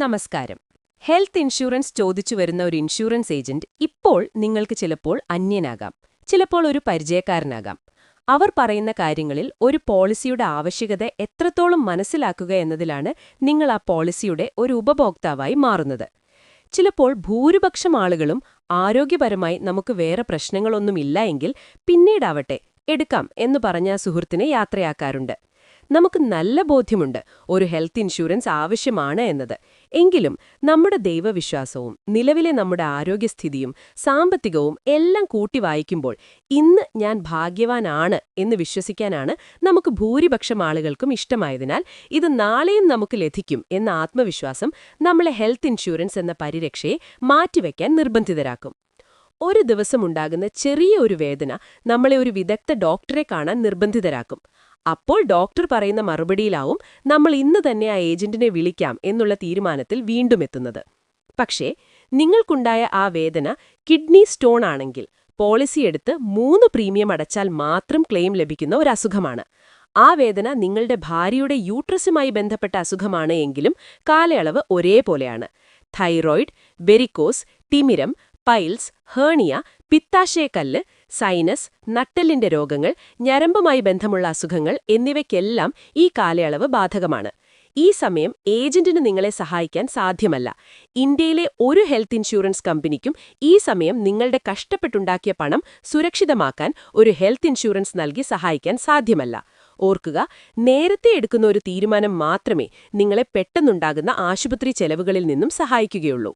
നമസ്കാരം. Health insurance ചോദിച്ചു വരുന്ന ഒരു ഇൻഷുറൻസ് ഏജന്റ് ഇപ്പോൾ നിങ്ങൾക്ക് ചിലപ്പോൾ അന്യനാകാം, ചിലപ്പോൾ ഒരു പരിചയക്കാരനാകാം. അവർ പറയുന്ന കാര്യങ്ങളിൽ ഒരു പോളിസിയുടെ ആവശ്യകത എത്രത്തോളം മനസ്സിലാക്കുക എന്നതിലാണ് നിങ്ങൾ ആ പോളിസിയുടെ ഒരു ഉപഭോക്താവായി മാറുന്നത്. ചിലപ്പോൾ ഭൂരിപക്ഷം ആളുകളും ആരോഗ്യപരമായി നമുക്ക് വേറെ പ്രശ്നങ്ങളൊന്നുമില്ല എങ്കിൽ പിന്നീടാവട്ടെ എടുക്കാം എന്ന് പറഞ്ഞ ആ സുഹൃത്തിനെ യാത്രയാക്കാറുണ്ട്. നമുക്ക് നല്ല ബോധ്യമുണ്ട് ഒരു ഹെൽത്ത് ഇൻഷുറൻസ് ആവശ്യമാണ് എന്നത്. എങ്കിലും നമ്മുടെ ദൈവവിശ്വാസവും നിലവിലെ നമ്മുടെ ആരോഗ്യസ്ഥിതിയും സാമ്പത്തികവും എല്ലാം കൂട്ടി വായിക്കുമ്പോൾ ഇന്ന് ഞാൻ ഭാഗ്യവാനാണ് എന്ന് വിശ്വസിക്കാനാണ് നമുക്ക് ഭൂരിപക്ഷം ആളുകൾക്കും ഇഷ്ടമായതിനാൽ ഇത് നാളെയും നമുക്ക് ലഭിക്കും എന്ന ആത്മവിശ്വാസം നമ്മളെ ഹെൽത്ത് ഇൻഷുറൻസ് എന്ന പരിരക്ഷയെ മാറ്റിവെക്കാൻ നിർബന്ധിതരാക്കും. ഒരു ദിവസമുണ്ടാകുന്ന ചെറിയ ഒരു വേദന നമ്മളെ ഒരു വിദഗ്ധ ഡോക്ടറെ കാണാൻ നിർബന്ധിതരാക്കും. അപ്പോൾ ഡോക്ടർ പറയുന്ന മറുപടിയിലാവും നമ്മൾ ഇന്ന് തന്നെ ആ ഏജന്റിനെ വിളിക്കാം എന്നുള്ള തീരുമാനത്തിൽ വീണ്ടും എത്തുന്നത്. പക്ഷേ നിങ്ങൾക്കുണ്ടായ ആ വേദന കിഡ്നി സ്റ്റോൺ ആണെങ്കിൽ പോളിസി എടുത്ത് 3 പ്രീമിയം അടച്ചാൽ മാത്രം ക്ലെയിം ലഭിക്കുന്ന ഒരു അസുഖമാണ്. ആ വേദന നിങ്ങളുടെ ഭാര്യയുടെ യൂട്രസുമായി ബന്ധപ്പെട്ട അസുഖമാണ് എങ്കിലും കാലയളവ് ഒരേപോലെയാണ്. തൈറോയിഡ്, വെരിക്കോസ്, തിമിരം, പൈൽസ്, ഹേർണിയ, പിത്താശയക്കല്ല്, സൈനസ്, നട്ടെല്ലിന്റെ രോഗങ്ങൾ, ഞരമ്പുമായി ബന്ധമുള്ള അസുഖങ്ങൾ എന്നിവയ്ക്കെല്ലാം ഈ കാലയളവ് ബാധകമാണ്. ഈ സമയം ഏജന്റിന് നിങ്ങളെ സഹായിക്കാൻ സാധ്യമല്ല. ഇന്ത്യയിലെ ഒരു ഹെൽത്ത് ഇൻഷുറൻസ് കമ്പനിക്കും ഈ സമയം നിങ്ങളുടെ കഷ്ടപ്പെട്ടുണ്ടാക്കിയ പണം സുരക്ഷിതമാക്കാൻ ഒരു ഹെൽത്ത് ഇൻഷുറൻസ് നൽകി സഹായിക്കാൻ സാധ്യമല്ല. ഓർക്കുക, നേരത്തെ എടുക്കുന്ന ഒരു തീരുമാനം മാത്രമേ നിങ്ങളെ പെട്ടെന്നുണ്ടാകുന്ന ആശുപത്രി ചെലവുകളിൽ നിന്നും സഹായിക്കുകയുള്ളൂ.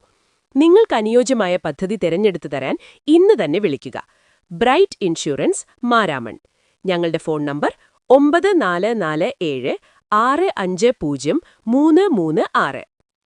നിങ്ങൾക്ക് അനുയോജ്യമായ പദ്ധതി തിരഞ്ഞെടുത്തു തരാൻ ഇന്ന് തന്നെ വിളിക്കുക. Bright insurance, Maramon. ഞങ്ങളുടെ ഫോൺ നമ്പർ 9447 650 336.